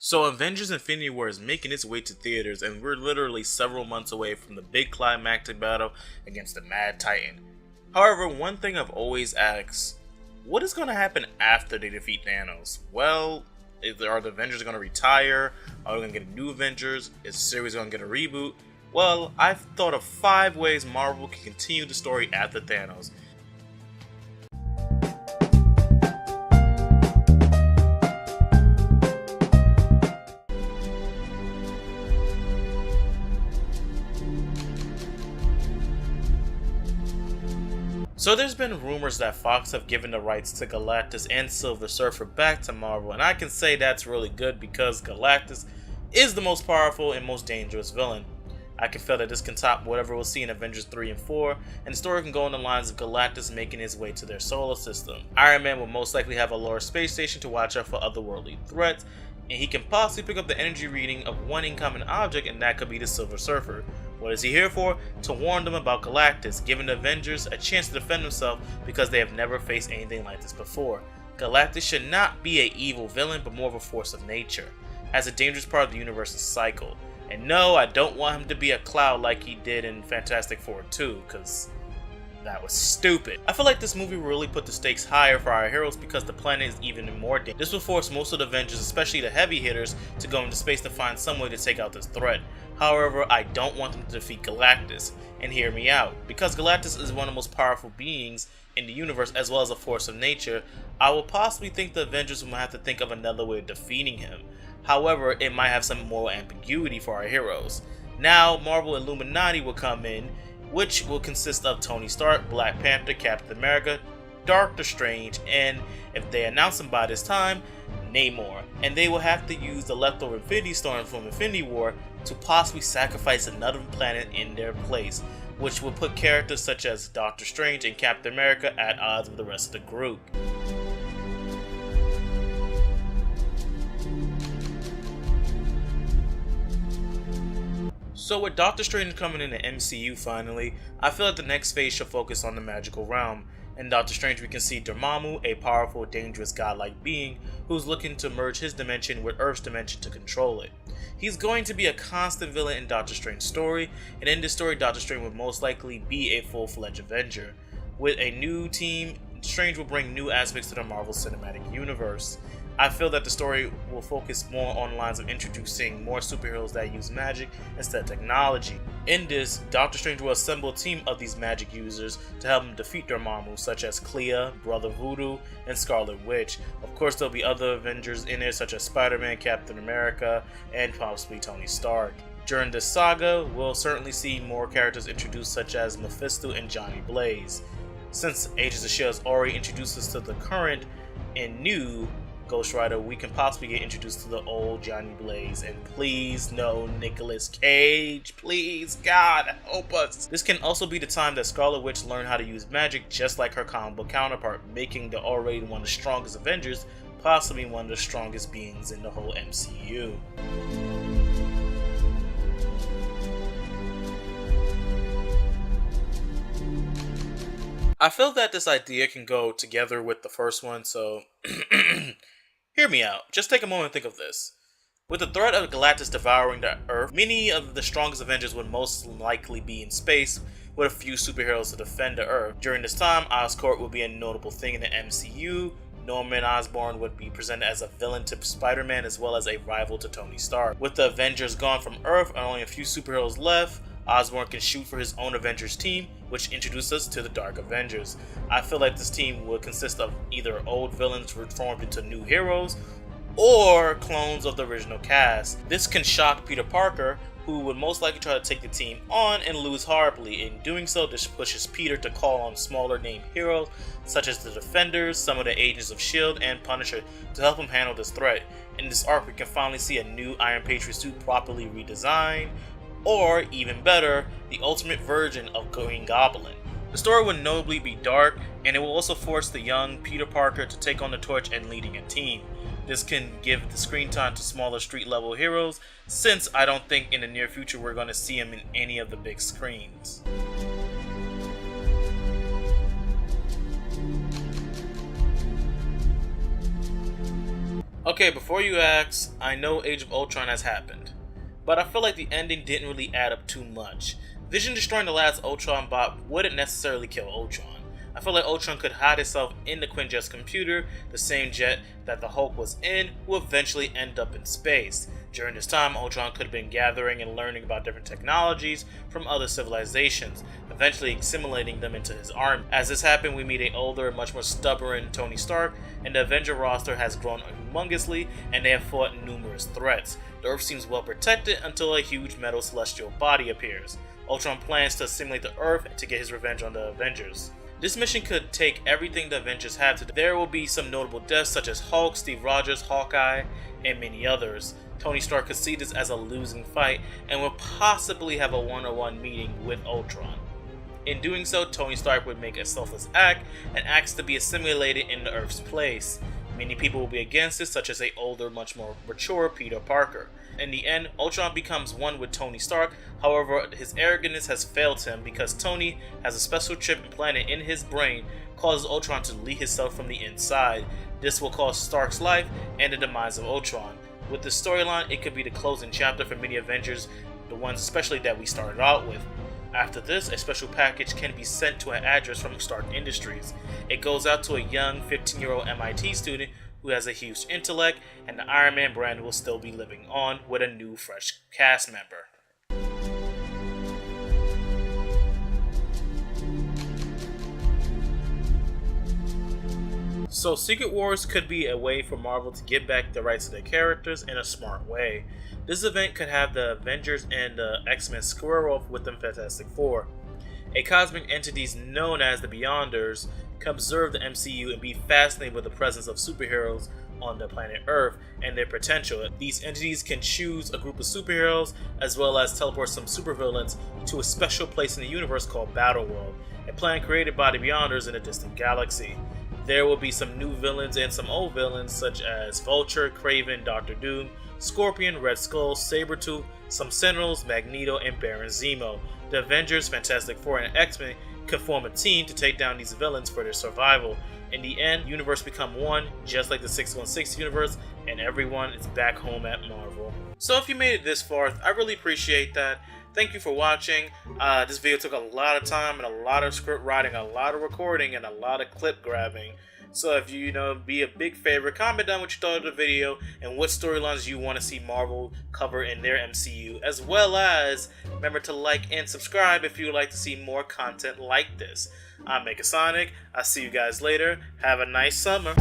So Avengers Infinity War is making its way to theaters, and we're literally several months away from the big climactic battle against the Mad Titan. However, one thing I've always asked, what is going to happen after they defeat Thanos? Well, are the Avengers going to retire? Are we going to get new Avengers? Is the series going to get a reboot? Well, I've thought of 5 ways Marvel can continue the story after Thanos. So there's been rumors that Fox have given the rights to Galactus and Silver Surfer back to Marvel, and I can say that's really good because Galactus is the most powerful and most dangerous villain. I can feel that this can top whatever we'll see in Avengers 3 and 4, and the story can go on the lines of Galactus making his way to their solar system. Iron Man will most likely have a lower space station to watch out for otherworldly threats, and he can possibly pick up the energy reading of one incoming object, and that could be the Silver Surfer. What is he here for? To warn them about Galactus, giving the Avengers a chance to defend themselves because they have never faced anything like this before. Galactus should not be an evil villain, but more of a force of nature, as a dangerous part of the universe's cycle. And no, I don't want him to be a cloud like he did in Fantastic Four 2, because that was stupid. I feel like this movie really put the stakes higher for our heroes because the planet is even more dangerous. This will force most of the Avengers, especially the heavy hitters, to go into space to find some way to take out this threat. However, I don't want them to defeat Galactus, and hear me out. Because Galactus is one of the most powerful beings in the universe as well as a force of nature, I will possibly think the Avengers will have to think of another way of defeating him. However, it might have some moral ambiguity for our heroes. Now, Marvel Illuminati will come in, which will consist of Tony Stark, Black Panther, Captain America, Doctor Strange, and if they announce him by this time, Namor. And they will have to use the leftover Infinity Stone from Infinity War to possibly sacrifice another planet in their place, which will put characters such as Doctor Strange and Captain America at odds with the rest of the group. So with Doctor Strange coming in the MCU finally, I feel like the next phase should focus on the magical realm. In Doctor Strange we can see Dormammu, a powerful, dangerous, godlike being who's looking to merge his dimension with Earth's dimension to control it. He's going to be a constant villain in Doctor Strange's story, and in this story Doctor Strange will most likely be a full-fledged Avenger. With a new team, Strange will bring new aspects to the Marvel Cinematic Universe. I feel that the story will focus more on lines of introducing more superheroes that use magic instead of technology. In this, Doctor Strange will assemble a team of these magic users to help him defeat Dormammu, such as Clea, Brother Voodoo, and Scarlet Witch. Of course, there'll be other Avengers in there, such as Spider-Man, Captain America, and possibly Tony Stark. During this saga, we'll certainly see more characters introduced, such as Mephisto and Johnny Blaze. Since Agents of S.H.I.E.L.D. has already introduced us to the current and new Ghost Rider, we can possibly get introduced to the old Johnny Blaze, and please no Nicolas Cage, please, God help us. This can also be the time that Scarlet Witch learned how to use magic just like her comic book counterpart, making the already one of the strongest Avengers possibly one of the strongest beings in the whole MCU. I feel that this idea can go together with the first one, so hear me out. Just take a moment and think of this. With the threat of Galactus devouring the Earth, many of the strongest Avengers would most likely be in space with a few superheroes to defend the Earth. During this time, Oscorp would be a notable thing in the MCU. Norman Osborn would be presented as a villain to Spider-Man as well as a rival to Tony Stark. With the Avengers gone from Earth and only a few superheroes left, Osborn can shoot for his own Avengers team, which introduces us to the Dark Avengers. I feel like this team will consist of either old villains reformed into new heroes, or clones of the original cast. This can shock Peter Parker, who would most likely try to take the team on and lose horribly. In doing so, this pushes Peter to call on smaller named heroes, such as the Defenders, some of the Agents of S.H.I.E.L.D., and Punisher to help him handle this threat. In this arc, we can finally see a new Iron Patriot suit properly redesigned, or, even better, the ultimate version of Green Goblin. The story will notably be dark, and it will also force the young Peter Parker to take on the torch and leading a team. This can give the screen time to smaller street-level heroes, since I don't think in the near future we're going to see him in any of the big screens. Okay, before you ask, I know Age of Ultron has happened, but I feel like the ending didn't really add up too much. Vision destroying the last Ultron bot wouldn't necessarily kill Ultron. I feel like Ultron could hide himself in the Quinjet's computer, the same jet that the Hulk was in, who eventually end up in space. During this time, Ultron could have been gathering and learning about different technologies from other civilizations, eventually assimilating them into his army. As this happened, we meet an older, much more stubborn Tony Stark, and the Avenger roster has grown humongously, and they have fought numerous threats. The Earth seems well protected until a huge metal celestial body appears. Ultron plans to assimilate the Earth to get his revenge on the Avengers. This mission could take everything the Avengers have to. There will be some notable deaths such as Hulk, Steve Rogers, Hawkeye, and many others. Tony Stark could see this as a losing fight and will possibly have a one-on-one meeting with Ultron. In doing so, Tony Stark would make a selfless act and ask to be assimilated in the Earth's place. Many people will be against this, such as an older, much more mature Peter Parker. In the end, Ultron becomes one with Tony Stark. However, his arrogance has failed him because Tony has a special chip implanted in his brain, causes Ultron to delete himself from the inside. This will cost Stark's life and the demise of Ultron. With this storyline, it could be the closing chapter for many Avengers, the ones especially that we started out with. After this, a special package can be sent to an address from Stark Industries. It goes out to a young 15-year-old MIT student who has a huge intellect, and the Iron Man brand will still be living on with a new, fresh cast member. So Secret Wars could be a way for Marvel to get back the rights to their characters in a smart way. This event could have the Avengers and the X-Men square off with the Fantastic Four. A cosmic entities known as the Beyonders can observe the MCU and be fascinated with the presence of superheroes on the planet Earth and their potential. These entities can choose a group of superheroes as well as teleport some supervillains to a special place in the universe called Battleworld, a planet created by the Beyonders in a distant galaxy. There will be some new villains and some old villains such as Vulture, Kraven, Doctor Doom, Scorpion, Red Skull, Sabretooth, some Sentinels, Magneto, and Baron Zemo. The Avengers, Fantastic Four, and X-Men can form a team to take down these villains for their survival. In the end, universe become one, just like the 616 universe, and everyone is back home at Marvel. So if you made it this far, I really appreciate that. Thank you for watching. This video took a lot of time and a lot of script writing, a lot of recording, and a lot of clip grabbing. So if you be a big favorite, comment down what you thought of the video and what storylines you want to see Marvel cover in their MCU, as well as remember to like and subscribe if you would like to see more content like this. I'm Megasonic. I'll see you guys later. Have a nice summer.